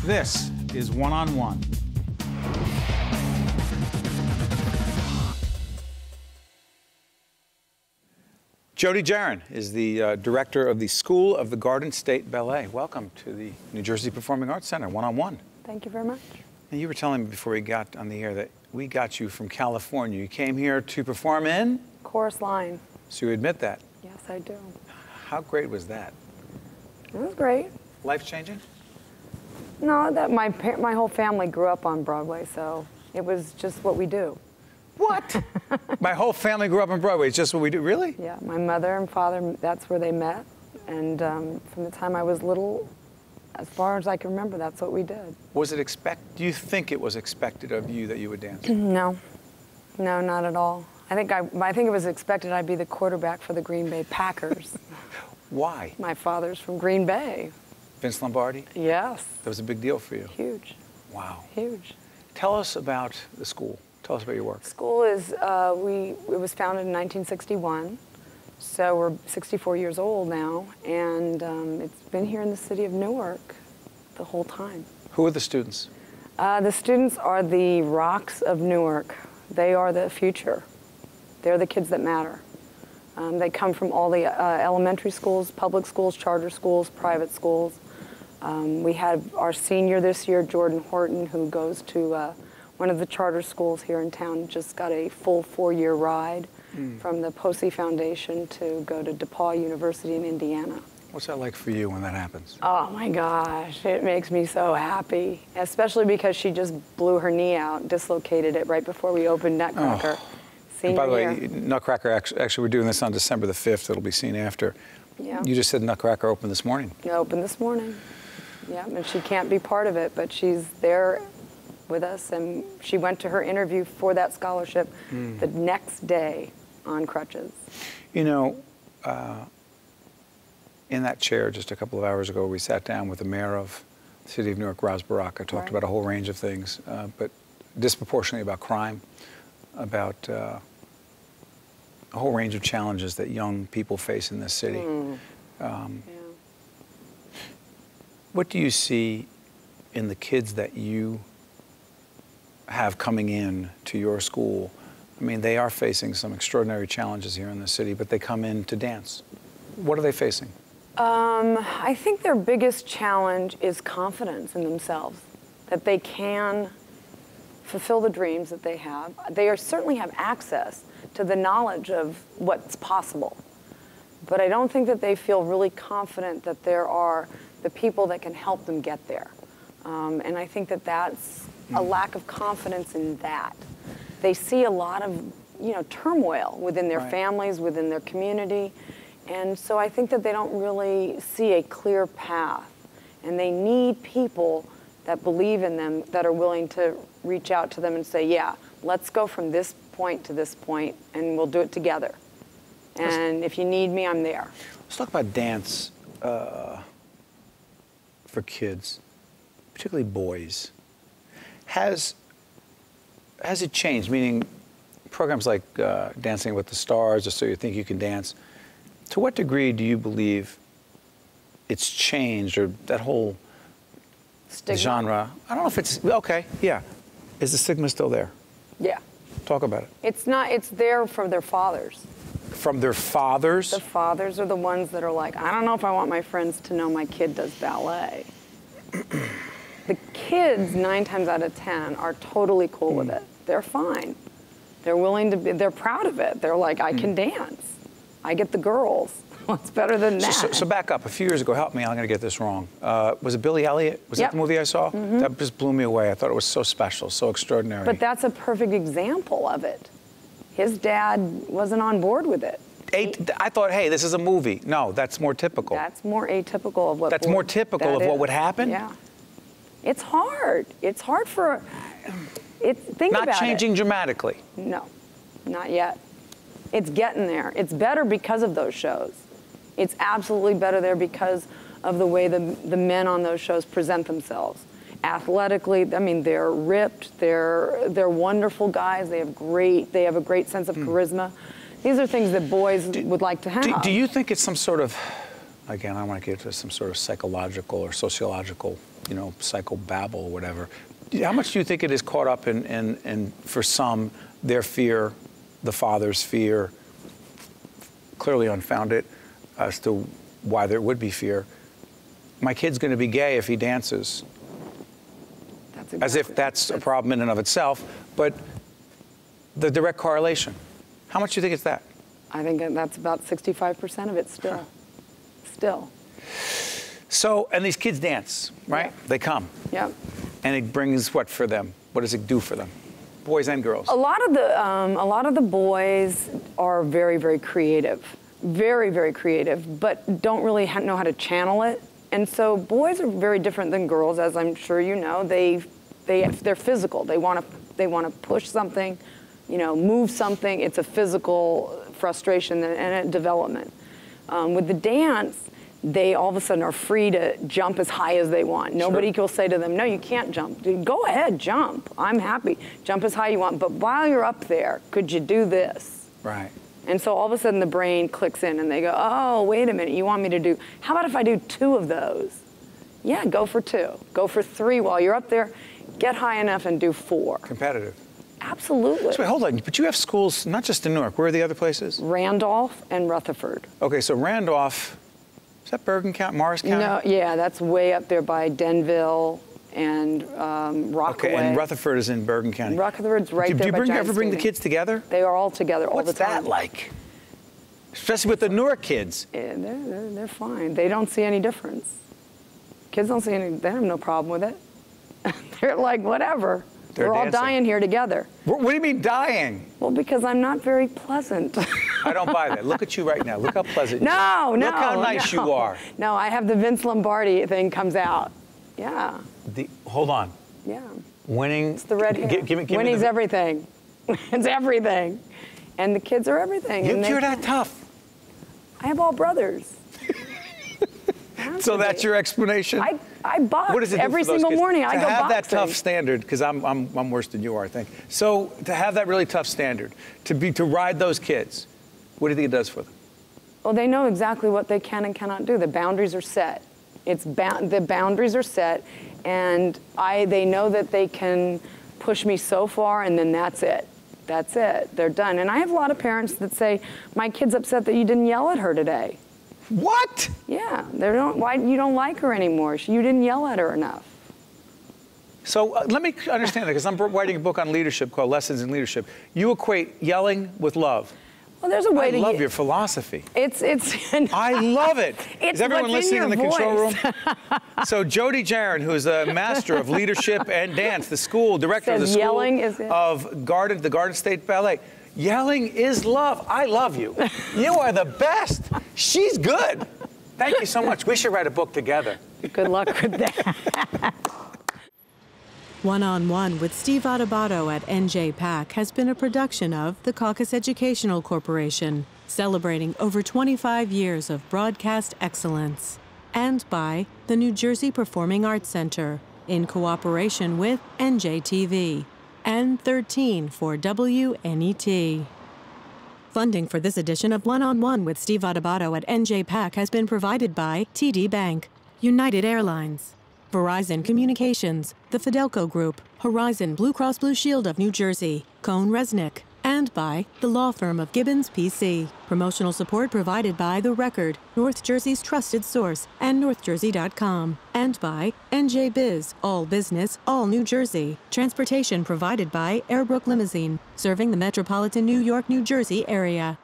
This is One-on-One. Jody Jaron is the director of the School of the Garden State Ballet. Welcome to the New Jersey Performing Arts Center, One-on-One. Thank you very much. And you were telling me before we got on the air that we got you from California. You came here to perform in? Chorus line. So you admit that? Yes, I do. How great was that? It was great. Life-changing? No, that my whole family grew up on Broadway, so it was just what we do. What? My whole family grew up on Broadway. It's just what we do? Really? Yeah, my mother and father, that's where they met. And from the time I was little, as far as I can remember, that's what we did. Was it do you think it was expected of you that you would dance? No. No, not at all. I think it was expected I'd be the quarterback for the Green Bay Packers. Why? My father's from Green Bay. Vince Lombardi? Yes. That was a big deal for you. Huge. Wow. Huge. Tell us about the school. Tell us about your work. School is, it was founded in 1961, so we're 64 years old now, and it's been here in the city of Newark the whole time. Who are the students? The students are the rocks of Newark. They are the future. They're the kids that matter. They come from all the elementary schools, public schools, charter schools, private schools. We had our senior this year, Jordan Horton, who goes to one of the charter schools here in town, just got a full 4-year ride from the Posey Foundation to go to DePaul University in Indiana. What's that like for you when that happens? Oh my gosh, it makes me so happy, especially because she just blew her knee out, dislocated it right before we opened Nutcracker. Oh. And by the way, Nutcracker, actually we're doing this on December the 5th. It'll be seen after. Yeah. You just said Nutcracker opened this morning. It opened this morning. Yeah, and she can't be part of it, but she's there with us, and she went to her interview for that scholarship the next day on crutches. You know, in that chair just a couple of hours ago, we sat down with the mayor of the city of Newark, Roz Baraka, talked about a whole range of things, but disproportionately about crime, about a whole range of challenges that young people face in this city. What do you see in the kids that you have coming in to your school? I mean, they are facing some extraordinary challenges here in the city, but they come in to dance. What are they facing? I think their biggest challenge is confidence in themselves, that they can fulfill the dreams that they have. They certainly have access to the knowledge of what's possible, but I don't think that they feel really confident that there are the people that can help them get there. And I think that that's a lack of confidence in that. They see a lot of, turmoil within their families, within their community, and so I think that they don't really see a clear path, and they need people that believe in them, that are willing to reach out to them and say, yeah, let's go from this point to this point, and we'll do it together. And if you need me, I'm there. Let's talk about dance for kids, particularly boys. Has it changed? Meaning, programs like Dancing with the Stars, or So You Think You Can Dance, to what degree do you believe it's changed, or that whole Stigma. Genre? I don't know if it's, okay, yeah. Is the stigma still there? Yeah. Talk about it. It's not, it's there from their fathers. From their fathers? The fathers are the ones that are like, I don't know if I want my friends to know my kid does ballet. The kids, 9 times out of 10, are totally cool with it. They're fine. They're willing to be, they're proud of it. They're like, I can dance. I get the girls. What's better than that? So back up. A few years ago, help me, I'm going to get this wrong. Was it Billy Elliot? Was that the movie I saw? That just blew me away. I thought it was so special, so extraordinary. But that's a perfect example of it. His dad wasn't on board with it. I thought, hey, this is a movie. No, that's more typical. That's more atypical of what. That's more typical of what would happen? Yeah. It's hard. It's hard for. Think about it. Not changing dramatically. No, not yet. It's getting there. It's better because of those shows. It's absolutely better there because of the way the men on those shows present themselves. Athletically, I mean, they're ripped. They're wonderful guys. They have a great sense of charisma. These are things that boys would like to have. Do you think it's some sort of again, I don't want to get into some sort of psychological or sociological, psychobabble or whatever. How much do you think it is caught up in for some, their fear, the father's fear, clearly unfounded as to why there would be fear? My kid's going to be gay if he dances. As if that's a problem in and of itself, but the direct correlation. How much do you think it's that? I think that's about 65% of it still. Huh. Still. So, and these kids dance, right? Yeah. They come. Yeah. And it brings what for them? What does it do for them? Boys and girls. A lot of the boys are very, very creative. Very, very creative, but don't really know how to channel it. And so boys are very different than girls, as I'm sure you know. They're physical. They want to push something, move something. It's a physical frustration and a development. With the dance, they all of a sudden are free to jump as high as they want. Nobody will say to them, no, you can't jump. Dude, go ahead, jump. I'm happy. Jump as high as you want. But while you're up there, could you do this? Right. And so all of a sudden the brain clicks in and they go, oh, wait a minute, you want me to do, how about if I do 2 of those? Yeah, go for 2. Go for 3 while you're up there. Get high enough and do 4. Competitive. Absolutely. So wait, hold on. But you have schools, not just in Newark. Where are the other places? Randolph and Rutherford. Okay, so Randolph, is that Bergen County, Morris County? No, yeah, that's way up there by Denville and Rockaway. Okay, and Rutherford is in Bergen County. Rutherford's right there by Do you Giant ever bring the Stadium. kids together? They are all together all the time. What's that like? Especially with the Newark kids. Yeah, they're fine. They don't see any difference. Kids don't see any, they have no problem with it. They're like, whatever. We're all dying here together. What do you mean dying? Well, because I'm not very pleasant. I don't buy that. Look at you right now. Look how pleasant you No, are. no. Look how nice you are. No, I have the Vince Lombardi thing comes out. Yeah. Hold on. Yeah. Winning. It's the red hair. Winning's everything. It's everything. And the kids are everything. You're that tough. I have all brothers. So that's your explanation? I box every single morning. I go boxing. To have that tough standard, because I'm worse than you are, I think. So to have that really tough standard, to ride those kids, what do you think it does for them? Well, they know exactly what they can and cannot do. The boundaries are set. The boundaries are set, and they know that they can push me so far, and then that's it. That's it. They're done. And I have a lot of parents that say, my kid's upset that you didn't yell at her today. What? Yeah. Why you don't like her anymore? You didn't yell at her enough. So let me understand that, because I'm writing a book on leadership called Lessons in Leadership. You equate yelling with love. Well, there's a way to. I love your philosophy. It's. I love it. It's Is everyone listening in the control room? voice. So Jody Jaron, who is a master of leadership and dance, the school director of the school yelling is it. of the Garden State Ballet. Yelling is love. I love you. You are the best. She's good. Thank you so much. We should write a book together. Good luck with that. One-on-One with Steve Adubato at NJPAC has been a production of the Caucus Educational Corporation, celebrating over 25 years of broadcast excellence, and by the New Jersey Performing Arts Center, in cooperation with NJTV, and 13 for WNET. Funding for this edition of One-on-One with Steve Adubato at NJPAC has been provided by TD Bank, United Airlines, Verizon Communications, the Fidelco Group, Horizon Blue Cross Blue Shield of New Jersey, Cohn Resnick, and by the law firm of Gibbons PC. Promotional support provided by The Record, North Jersey's trusted source, and NorthJersey.com. And by NJ Biz, all business, all New Jersey. Transportation provided by Airbrook Limousine, serving the metropolitan New York, New Jersey area.